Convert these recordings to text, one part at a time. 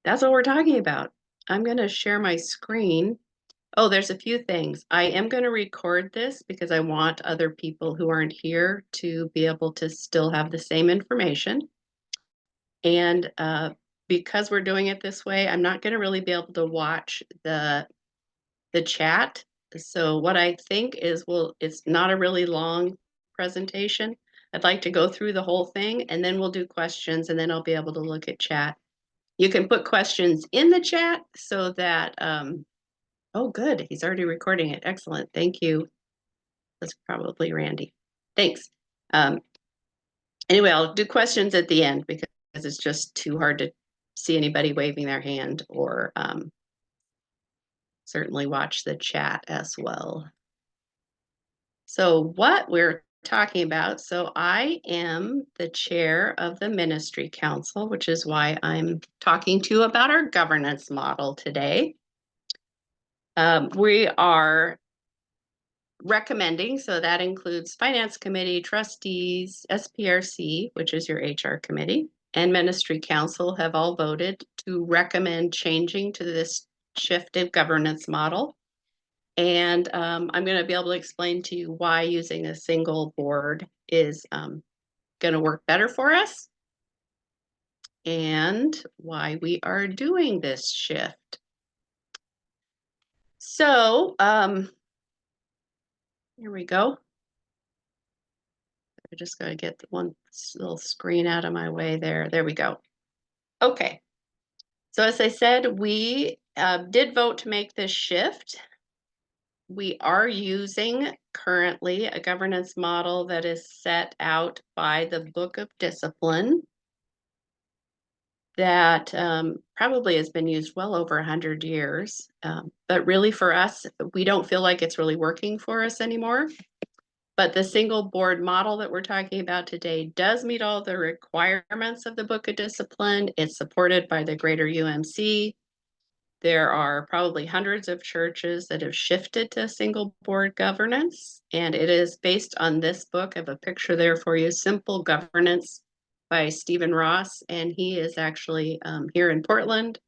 That's what we're talking about. I'm going to share my screen. Oh, there's a few things. I am going to record this because I want other people who aren't here to be able to still have the same information. And because we're doing it this way, I'm not going to really be able to watch the chat. So what I think is, well, it's not a really long presentation. I'd like to go through the whole thing and then we'll do questions and then I'll be able to look at chat. You can put questions in the chat so that, oh, good, he's already recording it. Excellent, thank you. That's probably Randy. Thanks. Anyway, I'll do questions at the end because it's just too hard to see anybody waving their hand or certainly watch the chat as well. So what we're talking about, so I am the chair of the Ministry Council, which is why I'm talking to you about our governance model today. We are recommending, so that includes Finance Committee, trustees, SPRC, which is your HR committee, and Ministry Council have all voted to recommend changing to this shifted governance model. And I'm going to be able to explain to you why using a single board is going to work better for us and why we are doing this shift. So here we go. I just got to get the one little screen out of my way there. There we go. Okay. So as I said, we did vote to make this shift. We are using currently a governance model that is set out by the Book of Discipline that probably has been used well over 100 years. But really for us, we don't feel like it's really working for us anymore. But the single board model that we're talking about today does meet all the requirements of the Book of Discipline. It's supported by the greater UMC. There are probably hundreds of churches that have shifted to single board governance, and it is based on this book. I have a picture there for you, Simple Governance by Stephen Ross, and he is actually here in Portland,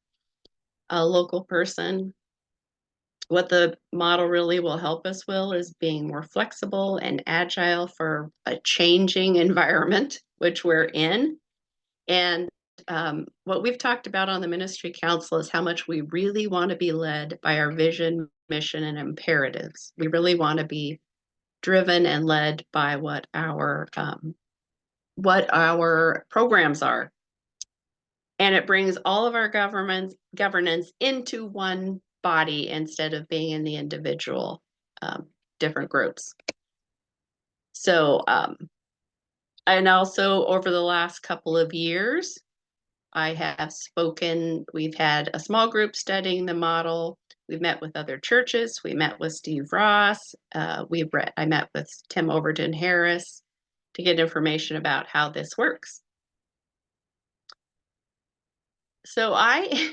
a local person. What the model really will help us with is being more flexible and agile for a changing environment, which we're in. And what we've talked about on the Ministry Council is how much we really want to be led by our vision, mission, and imperatives. We really want to be driven and led by what our programs are. And it brings all of our governance into one body instead of being in the individual different groups. So, and also over the last couple of years, I have spoken, we've had a small group studying the model. We've met with other churches. We met with Steve Ross. I met with Tim Overton Harris to get information about how this works. So I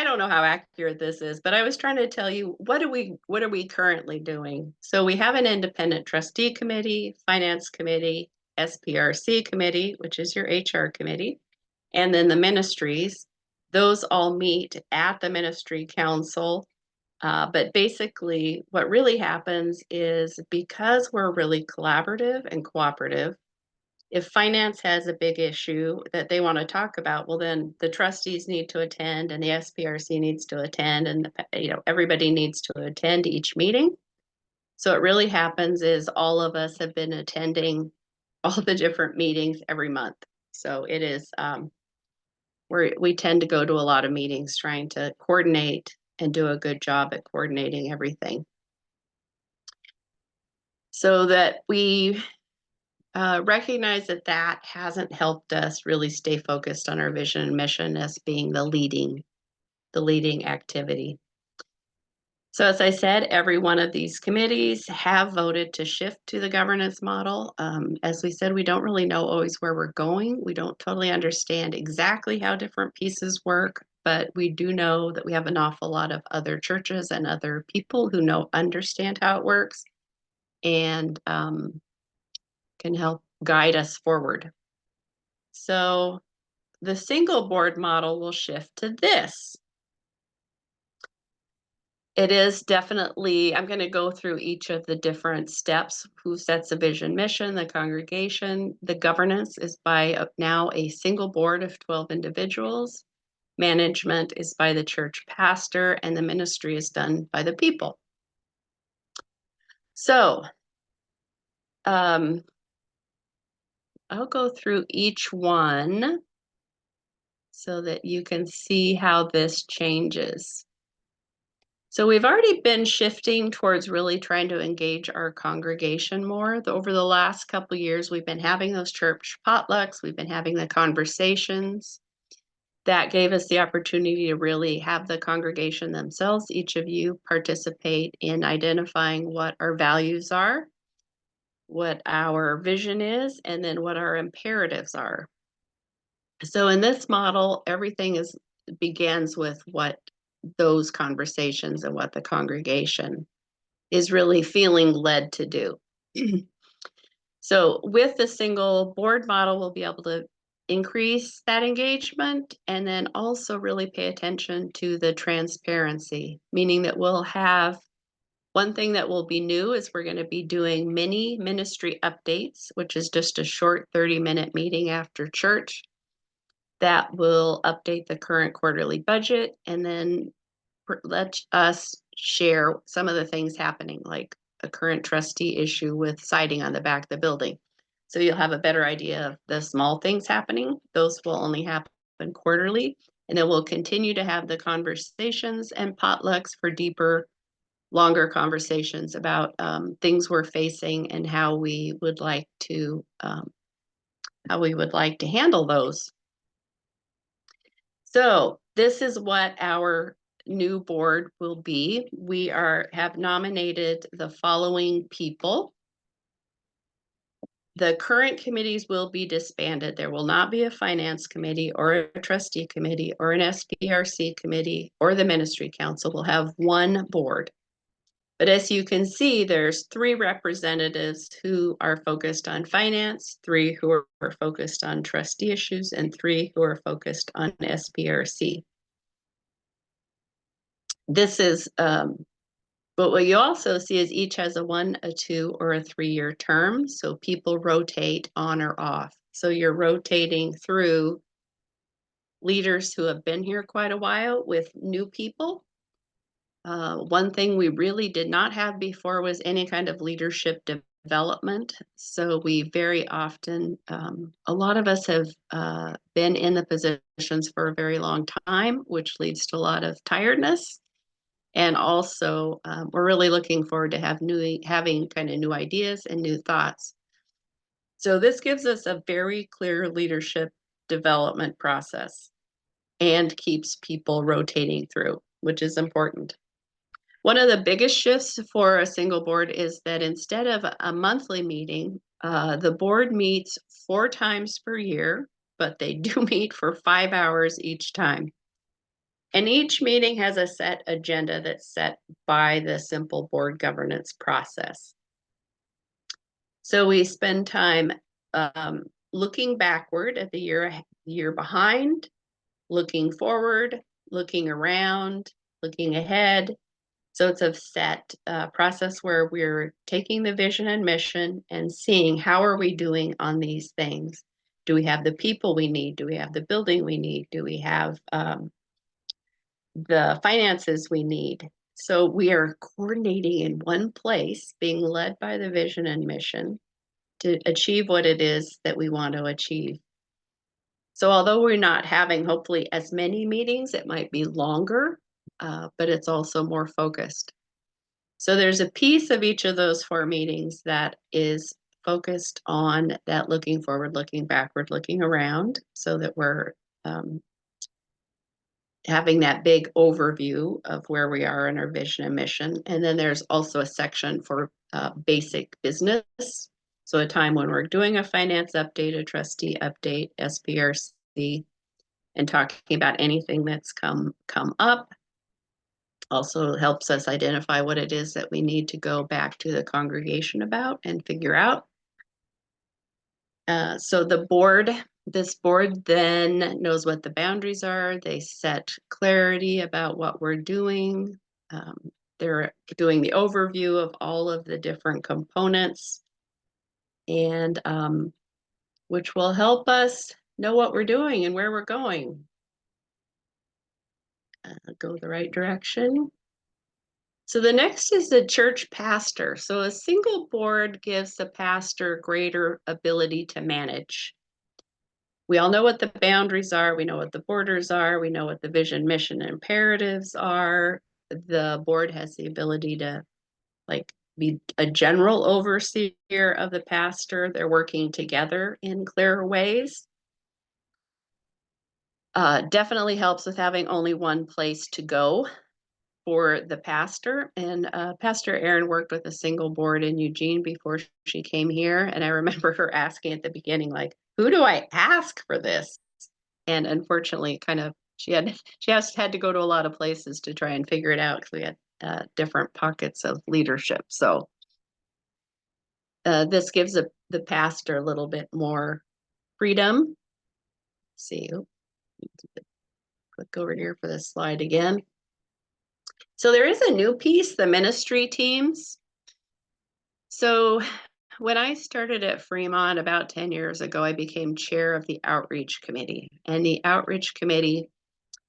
don't know how accurate this is, but I was trying to tell you what are we currently doing? So we have an independent trustee committee, finance committee, SPRC committee, which is your HR committee, and then the ministries. Those all meet at the ministry council. But basically, what really happens is because we're really collaborative and cooperative, if finance has a big issue that they want to talk about, well, then the trustees need to attend and the SPRC needs to attend and everybody needs to attend each meeting. So it really happens is all of us have been attending all the different meetings every month. So it is, we tend to go to a lot of meetings trying to coordinate and do a good job at coordinating everything. So that we recognize that hasn't helped us really stay focused on our vision and mission as being the leading activity. So as I said, every one of these committees have voted to shift to the governance model. As we said, we don't really know always where we're going. We don't totally understand exactly how different pieces work, but we do know that we have an awful lot of other churches and other people who understand how it works and can help guide us forward. So the single board model will shift to this. It is definitely, I'm going to go through each of the different steps. Who sets the vision, mission, the congregation. The governance is by now a single board of 12 individuals. Management is by the church pastor, and the ministry is done by the people. So I'll go through each one so that you can see how this changes. So we've already been shifting towards really trying to engage our congregation more. Over the last couple of years, we've been having those church potlucks, we've been having the conversations. That gave us the opportunity to really have the congregation themselves, each of you, participate in identifying what our values are, what our vision is, and then what our imperatives are. So in this model, everything begins with what those conversations and what the congregation is really feeling led to do. So with the single board model, we'll be able to increase that engagement and then also really pay attention to the transparency, meaning that we'll have one thing that will be new is we're going to be doing mini ministry updates, which is just a short 30-minute meeting after church that will update the current quarterly budget and then let us share some of the things happening, like a current trustee issue with siding on the back of the building. So you'll have a better idea of the small things happening. Those will only happen quarterly. And then we'll continue to have the conversations and potlucks for deeper, longer conversations about things we're facing and how we would like to handle those. So this is what our new board will be. We have nominated the following people. The current committees will be disbanded. There will not be a finance committee or a trustee committee or an SPRC committee or the ministry council. We'll have one board. But as you can see, there's 3 representatives who are focused on finance, 3 who are focused on trustee issues, and 3 who are focused on SPRC. This is, but what you also see is each has a 1, a 2, or a 3-year term. So people rotate on or off. So you're rotating through leaders who have been here quite a while with new people. One thing we really did not have before was any kind of leadership development. So we very often, a lot of us have been in the positions for a very long time, which leads to a lot of tiredness. And also, we're really looking forward to having kind of new ideas and new thoughts. So this gives us a very clear leadership development process and keeps people rotating through, which is important. One of the biggest shifts for a single board is that instead of a monthly meeting, the board meets 4 times per year, but they do meet for 5 hours each time. And each meeting has a set agenda that's set by the simple board governance process. So we spend time looking backward at the year behind, looking forward, looking around, looking ahead. So it's a set process where we're taking the vision and mission and seeing how are we doing on these things. Do we have the people we need? Do we have the building we need? Do we have the finances we need? So we are coordinating in one place, being led by the vision and mission to achieve what it is that we want to achieve. So although we're not having hopefully as many meetings, it might be longer, but it's also more focused. So there's a piece of each of those 4 meetings that is focused on that looking forward, looking backward, looking around, so that we're having that big overview of where we are in our vision and mission. And then there's also a section for basic business. So a time when we're doing a finance update, a trustee update, SPRC, and talking about anything that's come up. Also helps us identify what it is that we need to go back to the congregation about and figure out. So the board This board then knows what the boundaries are. They set clarity about what we're doing. They're doing the overview of all of the different components, and which will help us know what we're doing and where we're going. Go the right direction. So the next is the church pastor. So a single board gives the pastor greater ability to manage. We all know what the boundaries are. We know what the borders are. We know what the vision, mission, and imperatives are. The board has the ability to be a general overseer of the pastor. They're working together in clearer ways. Definitely helps with having only one place to go for the pastor. And Pastor Erin worked with a single board in Eugene before she came here. And I remember her asking at the beginning, like, who do I ask for this? And unfortunately, she has had to go to a lot of places to try and figure it out because we had different pockets of leadership. So this gives the pastor a little bit more freedom. Let's see, click over here for this slide again. So there is a new piece, the ministry teams. So when I started at Fremont about 10 years ago, I became chair of the outreach committee. And the outreach committee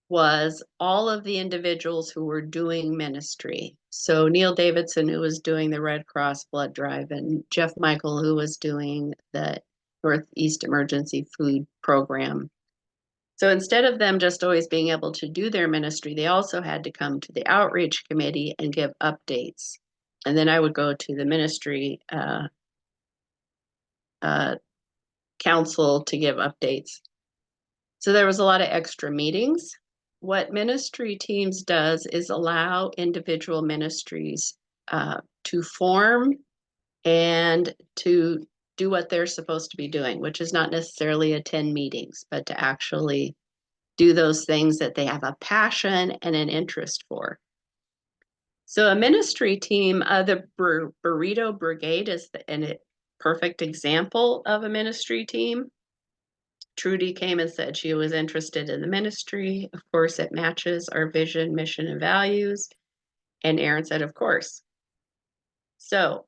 was all of the individuals who were doing ministry. So Neil Davidson, who was doing the Red Cross blood drive, and Jeff Michael, who was doing the Northeast Emergency Food Program. So instead of them just always being able to do their ministry, they also had to come to the outreach committee and give updates. And then I would go to the ministry council to give updates. So there was a lot of extra meetings. What ministry teams does is allow individual ministries to form and to do what they're supposed to be doing, which is not necessarily attend meetings, but to actually do those things that they have a passion and an interest for. So a ministry team, the Burrito Brigade is a perfect example of a ministry team. Trudy came and said she was interested in the ministry. Of course, it matches our vision, mission, and values. And Erin said, of course. So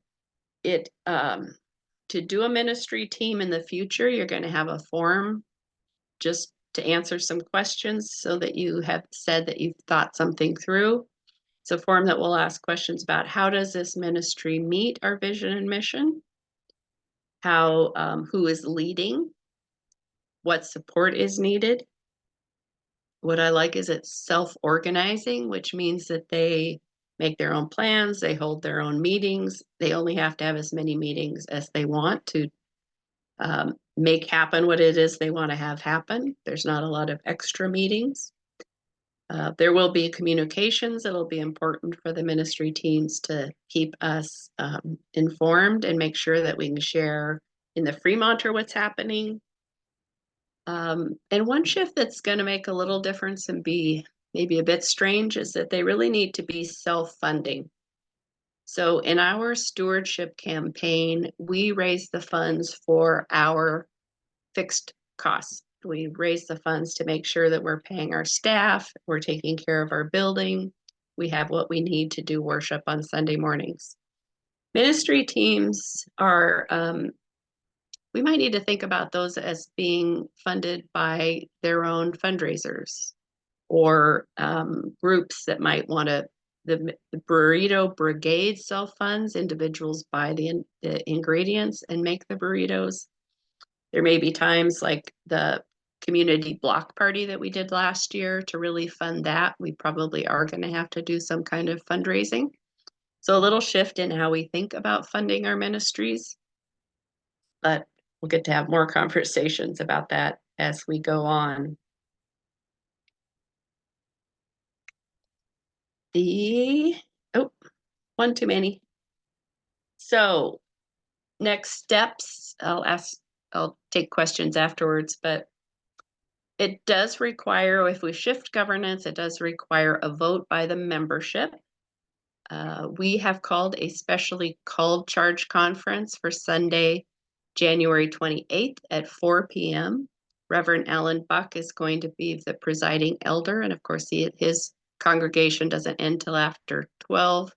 to do a ministry team in the future, you're going to have a form just to answer some questions so that you have said that you've thought something through. It's a form that will ask questions about how does this ministry meet our vision and mission? Who is leading? What support is needed? What I like is it's self-organizing, which means that they make their own plans, they hold their own meetings. They only have to have as many meetings as they want to make happen what it is they want to have happen. There's not a lot of extra meetings. There will be communications. It'll be important for the ministry teams to keep us informed and make sure that we can share in the Fremonter what's happening. And one shift that's going to make a little difference and be maybe a bit strange is that they really need to be self-funding. So in our stewardship campaign, we raise the funds for our fixed costs. We raise the funds to make sure that we're paying our staff, we're taking care of our building, we have what we need to do worship on Sunday mornings. Ministry teams are, we might need to think about those as being funded by their own fundraisers or groups that might want to, the Burrito Brigade self-funds, individuals buy the ingredients and make the burritos. There may be times like the community block party that we did last year to really fund that. We probably are going to have to do some kind of fundraising. So a little shift in how we think about funding our ministries, but we'll get to have more conversations about that as we go on. One too many. So next steps, I'll take questions afterwards, but it does require, if we shift governance, it does require a vote by the membership. We have called a specially called charge conference for Sunday, January 28th at 4 p.m. Reverend Alan Buck is going to be the presiding elder. And of course, his congregation doesn't end till after 12.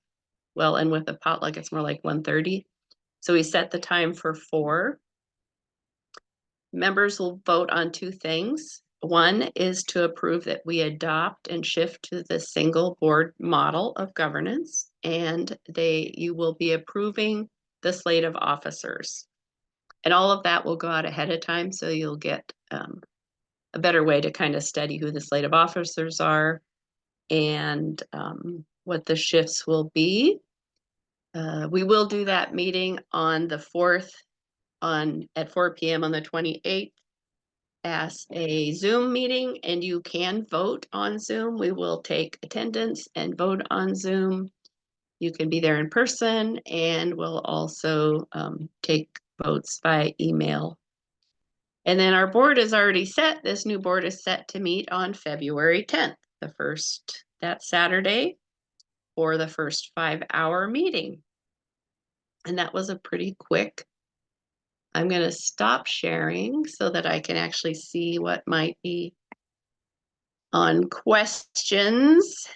Well, and with the potluck, it's more like 1:30. So we set the time for 4. Members will vote on 2 things. One is to approve that we adopt and shift to the single board model of governance, and you will be approving the slate of officers. And all of that will go out ahead of time, so you'll get a better way to kind of study who the slate of officers are and what the shifts will be. We will do that meeting on the 4th at 4 p.m. on the 28th as a Zoom meeting, and you can vote on Zoom. We will take attendance and vote on Zoom. You can be there in person, and we'll also take votes by email. And then our board is already set. This new board is set to meet on February 10th, that Saturday, for the first 5-hour meeting. And that was a pretty quick. I'm going to stop sharing so that I can actually see what might be on questions.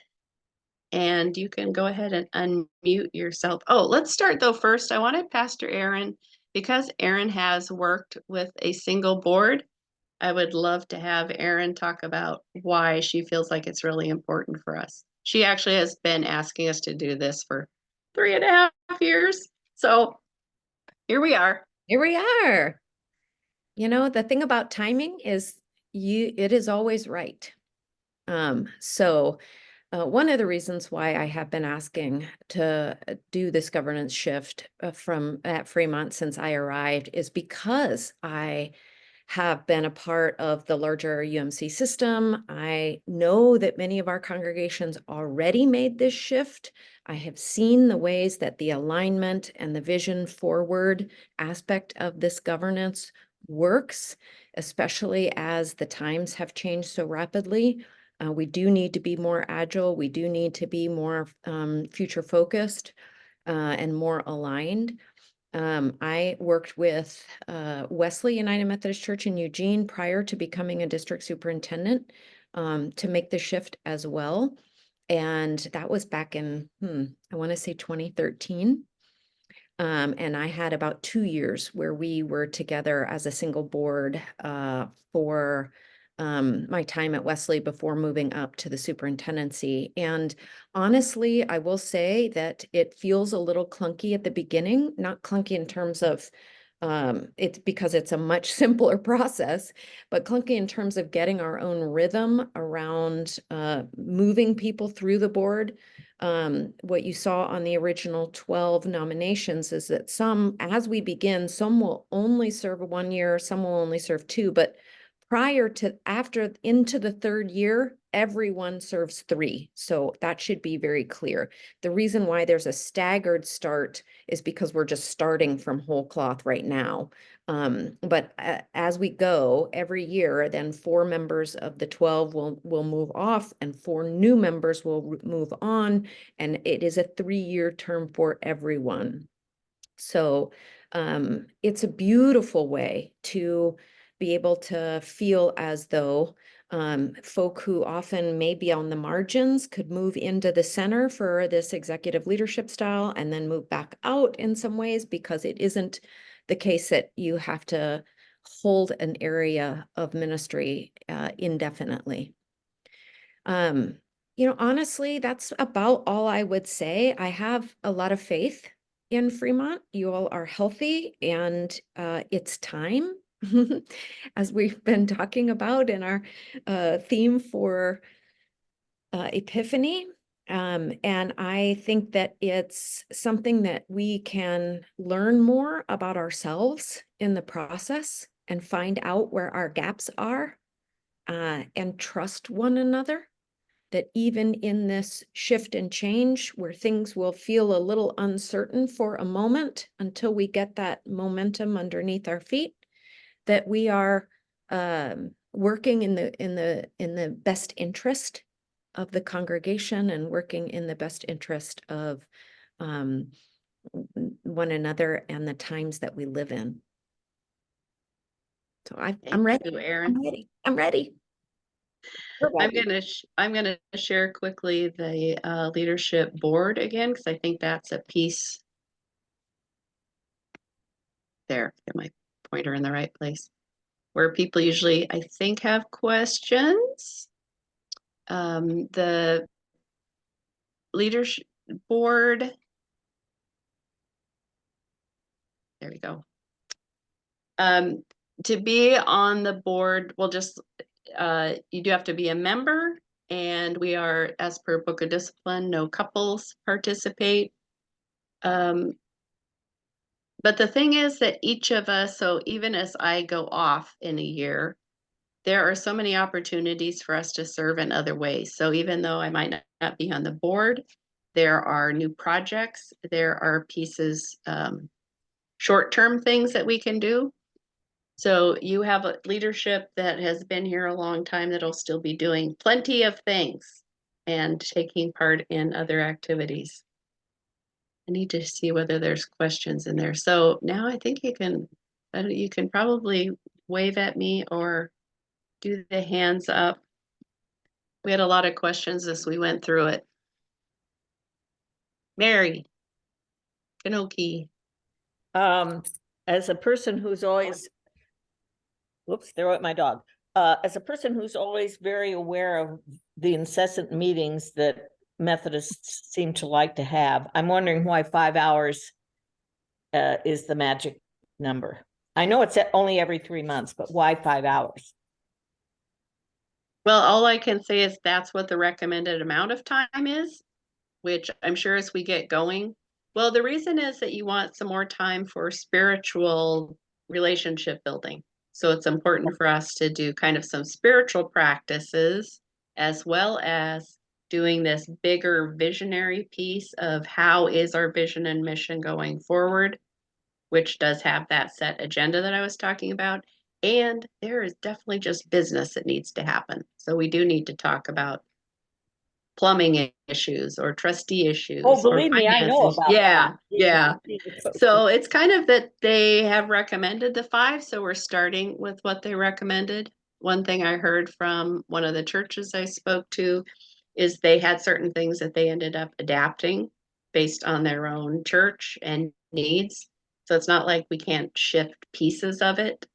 And you can go ahead and unmute yourself. Oh, let's start though first. I wanted Pastor Aaron, because Aaron has worked with a single board, I would love to have Aaron talk about why she feels like it's really important for us. She actually has been asking us to do this for 3.5 years. So here we are. Here we are. You know, the thing about timing is it is always right. One of the reasons why I have been asking to do this governance shift from at Fremont since I arrived is because I have been a part of the larger UMC system. I know that many of our congregations already made this shift. I have seen the ways that the alignment and the vision forward aspect of this governance works, especially as the times have changed so rapidly. We do need to be more agile. We do need to be more future focused and more aligned. I worked with Wesley United Methodist Church in Eugene prior to becoming a district superintendent to make the shift as well. And that was back in, I want to say 2013. And I had about 2 years where we were together as a single board for my time at Wesley before moving up to the superintendency. And honestly, I will say that it feels a little clunky at the beginning, not clunky in terms of it's because it's a much simpler process, but clunky in terms of getting our own rhythm around moving people through the board. What you saw on the original 12 nominations is that as we begin, some will only serve 1 year, some will only serve 2, but into the 3rd year, everyone serves 3. So that should be very clear. The reason why there's a staggered start is because we're just starting from whole cloth right now. But as we go every year, then 4 members of the 12 will move off and 4 new members will move on. And it is a 3-year term for everyone. So it's a beautiful way to be able to feel as though folk who often may be on the margins could move into the center for this executive leadership style and then move back out in some ways, because it isn't the case that you have to hold an area of ministry indefinitely. Honestly, that's about all I would say. I have a lot of faith in Fremont. You all are healthy, and it's time, as we've been talking about in our theme for Epiphany. And I think that it's something that we can learn more about ourselves in the process and find out where our gaps are and trust one another. That even in this shift and change where things will feel a little uncertain for a moment until we get that momentum underneath our feet, that we are working in the best interest of the congregation and working in the best interest of one another and the times that we live in. So I'm Thank ready. you, Erin. I'm ready. I'm ready. We're ready. I'm gonna share quickly the leadership board again, because I think that's a piece there. Get my pointer in the right place. Where people usually, I think, have questions. The leadership board. There we go. To be on the board, well, just you do have to be a member, and we are, as per Book of Discipline, no couples participate. But the thing is that each of us, so even as I go off in a year, there are so many opportunities for us to serve in other ways. So even though I might not be on the board, there are new projects, there are pieces, short-term things that we can do. So you have a leadership that has been here a long time that'll still be doing plenty of things and taking part in other activities. I need to see whether there's questions in there. So now I think you can probably wave at me or do the hands up. We had a lot of questions as we went through it. Mary, Kanoki. As a person who's always, whoops, there went my dog. As a person who's always very aware of the incessant meetings that Methodists seem to like to have, I'm wondering why 5 hours is the magic number. I know it's only every 3 months, but why 5 hours? Well, all I can say is that's what the recommended amount of time is, which I'm sure as we get going. Well, the reason is that you want some more time for spiritual relationship building. So it's important for us to do kind of some spiritual practices as well as doing this bigger visionary piece of how is our vision and mission going forward, which does have that set agenda that I was talking about. And there is definitely just business that needs to happen. So we do need to talk about plumbing issues or trustee issues Oh, or believe me, I finance know issues. about Yeah, that. yeah. So it's kind of that they have recommended the 5, so we're starting with what they recommended. One thing I heard from one of the churches I spoke to is they had certain things that they ended up adapting based on their own church and needs. So it's not like we can't shift pieces of it.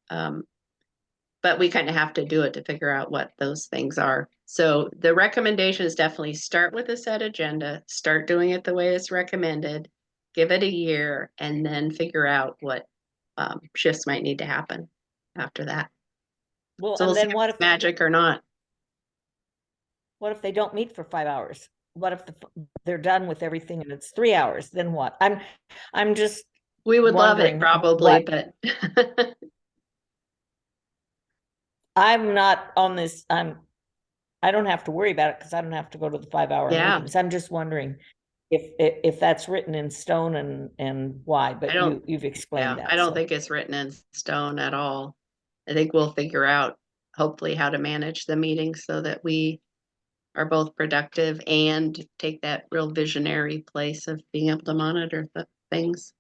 But we kind of have to do it to figure out what those things are. So the recommendation is definitely start with a set agenda, start doing it the way it's recommended, give it a year, and then figure out what shifts might need to happen after that. Well, So we'll and see then if it's magic or not. what if they don't meet for 5 hours? What if they're done with everything and it's 3 hours? Then what? I'm just We would love it wondering probably, what but I'm not on this. I don't have to worry about it because I don't have to go to the 5 hour yeah, meetings. I'm just wondering if that's written in stone and why, I but don't, you've yeah, explained I that. don't So think it's written in stone at all. I think we'll figure out hopefully how to manage the meeting so that we are both productive and take that real visionary place of being able to monitor the things.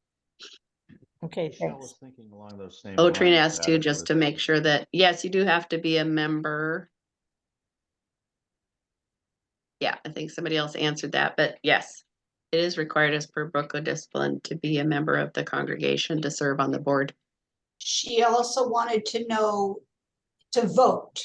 okay, Michelle was thanks. thinking along those same Oh, lines. Trina asked that too, it just to was- make sure that, yes, you do have to be a member. Yeah, I think somebody else answered that, but yes, it is required as per Book of Discipline to be a member of the congregation to serve on the board. She also wanted to know to vote,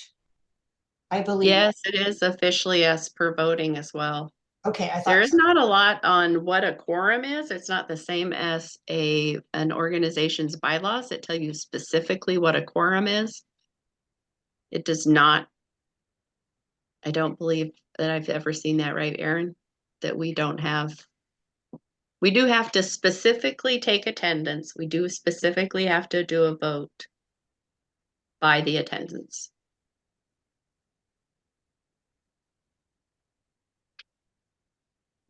I believe. Yes, it is officially as per voting as well. Okay, I There thought is so. not a lot on what a quorum is. It's not the same as an organization's bylaws that tell you specifically what a quorum is. It does not. I don't believe that I've ever seen that, right, Erin? That we don't have. We do have to specifically take attendance. We do specifically have to do a vote by the attendance.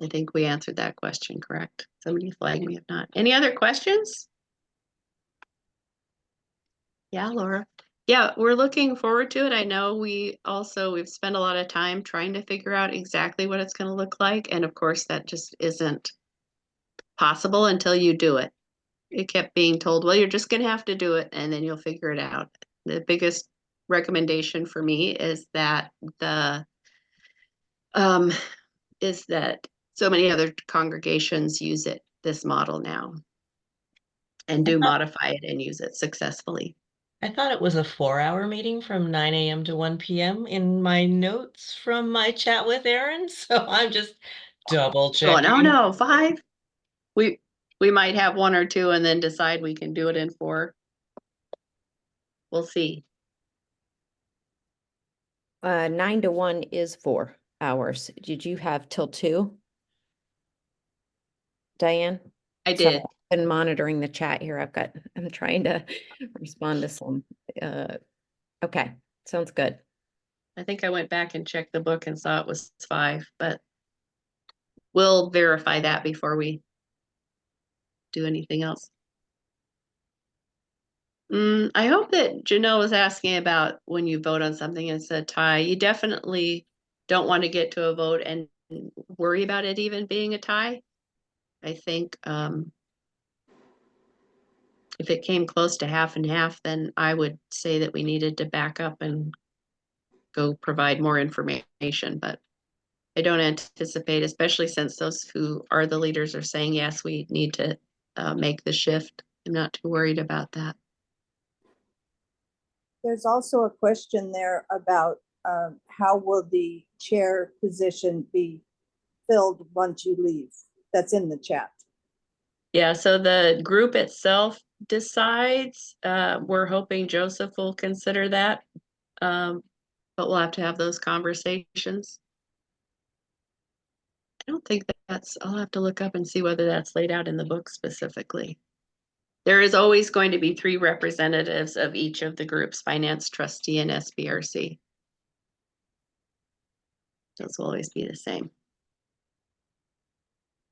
I think we answered that question, correct? Somebody flag me if not. Any other questions? Yeah, Laura. Yeah, we're looking forward to it. I know we've spent a lot of time trying to figure out exactly what it's going to look like. And of course, that just isn't possible until you do it. It kept being told, well, you're just going to have to do it and then you'll figure it out. the biggest recommendation for me is that um, is that so many other congregations use this model now, and do modify it and use it successfully. I thought it was a 4-hour meeting from 9 a.m. to 1 p.m. in my notes from my chat with Aaron. So I'm just double Oh, checking. no, 5. We might have 1 or 2 and then decide we can do it in 4. We'll see. 9 to 1 is 4 hours. Did you have till 2? Diane? I Sorry, did. I've been monitoring the chat here. I'm trying to respond to some, okay, sounds good. I think I went back and checked the book and saw it was 5, but we'll verify that before we do anything else. I hope that Janelle was asking about when you vote on something and it's a tie. You definitely don't want to get to a vote and worry about it even being a tie. I think if it came close to half and half, then I would say that we needed to back up and go provide more information, but I don't anticipate, especially since those who are the leaders are saying, yes, we need to make the shift. I'm not too worried about that. There's also a question there about how will the chair position be filled once you leave? That's in the chat. Yeah, so the group itself decides. We're hoping Joseph will consider that. But we'll have to have those conversations. I don't think I'll have to look up and see whether that's laid out in the book specifically. There is always going to be 3 representatives of each of the groups, finance, trustee, and SBRC. Those will always be the same.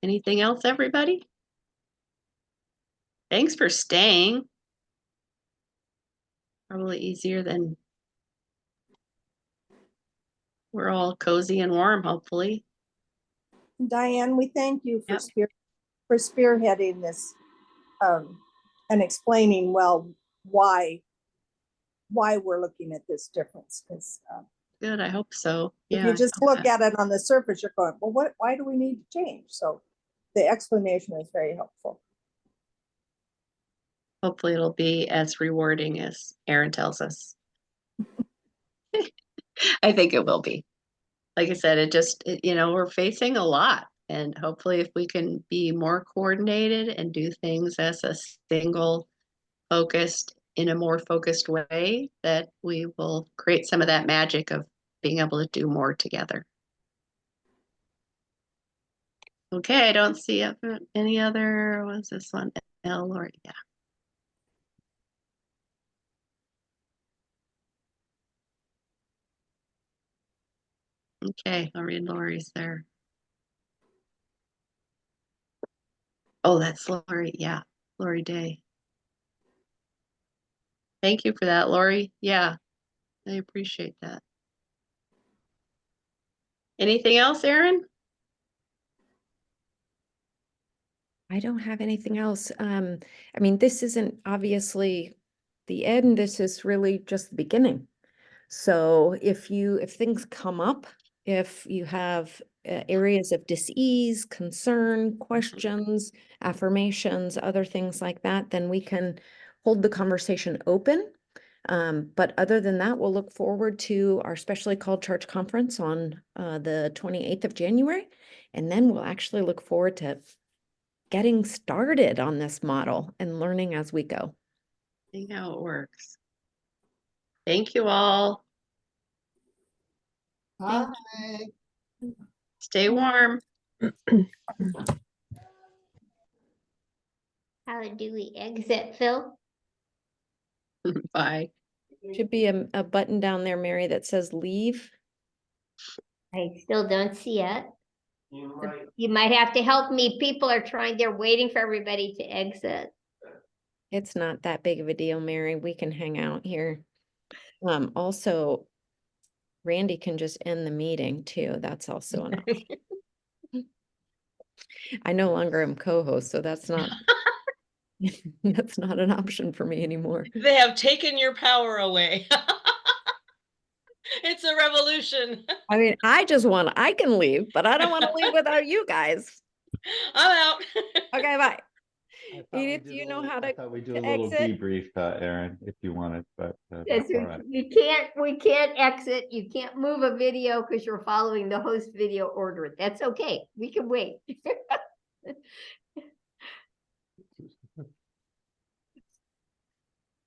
Anything else, everybody? Thanks for staying. Probably easier than we're all cozy and warm, hopefully. Diane, we thank you for Yep. spearheading this and explaining well why we're looking at this difference. Because Good, I hope so. if Yeah, you just look at it on the surface, you're going, well, why do we need to change? So the explanation is very helpful. hopefully it'll be as rewarding as Aaron tells us. I think it will be. Like I said, we're facing a lot, and hopefully if we can be more coordinated and do things as a single in a more focused way, that we will create some of that magic of being able to do more together. Okay, I don't see any other, what's this one? Lori, yeah. Okay, I'll read Lori's there. Oh, that's Lori, yeah, Lori Day. Thank you for that, Lori. Yeah, I appreciate that. Anything else, Aaron? I don't have anything else. I mean, this isn't obviously the end. This is really just the beginning. So if things come up, if you have areas of dis-ease, concern, questions, affirmations, other things like that, then we can hold the conversation open. But other than that, we'll look forward to our specially called church conference on the 28th of January. And then we'll actually look forward to getting started on this model and learning as we go. See how it works. Thank you all. Bye. Stay warm. How do we exit, Phil? Bye. Should be a button down there, Mary, that says leave. I still don't see it. You might have to help me. People are they're waiting for everybody to exit. It's not that big of a deal, Mary. We can hang out here. Also, Randy can just end the meeting too. That's also an option. I no longer am co-host, so that's not That's not an option for me anymore. They have taken your power away. It's a revolution. I mean, I can leave, but I don't want to leave without you guys. I'm out. Okay, bye. I thought we Edith, did do you a know little- how I to thought we'd do a to little exit? debrief, Aaron, if you wanted, but Yes, that's all right. we can't exit. You can't move a video because you're following the host video order. That's okay. We can wait.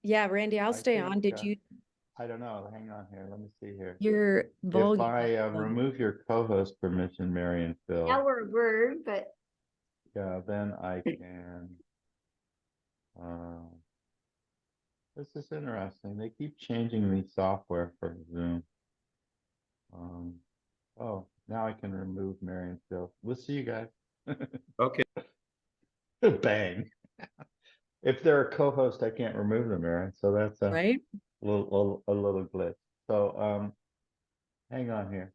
Yeah, Randy, I'll I stay on. think, Did you, I don't know. Hang on here. Let me see here. your If volume? I remove your co-host permission, Mary and Phil, Now we're a word, but yeah, then I can. This is interesting. They keep changing the software for Zoom. Oh, now I can remove Mary and Phil. We'll see you guys. Okay. Bang. If they're a co-host, I can't remove them, Aaron. So that's a Right? little glitch. So hang on here.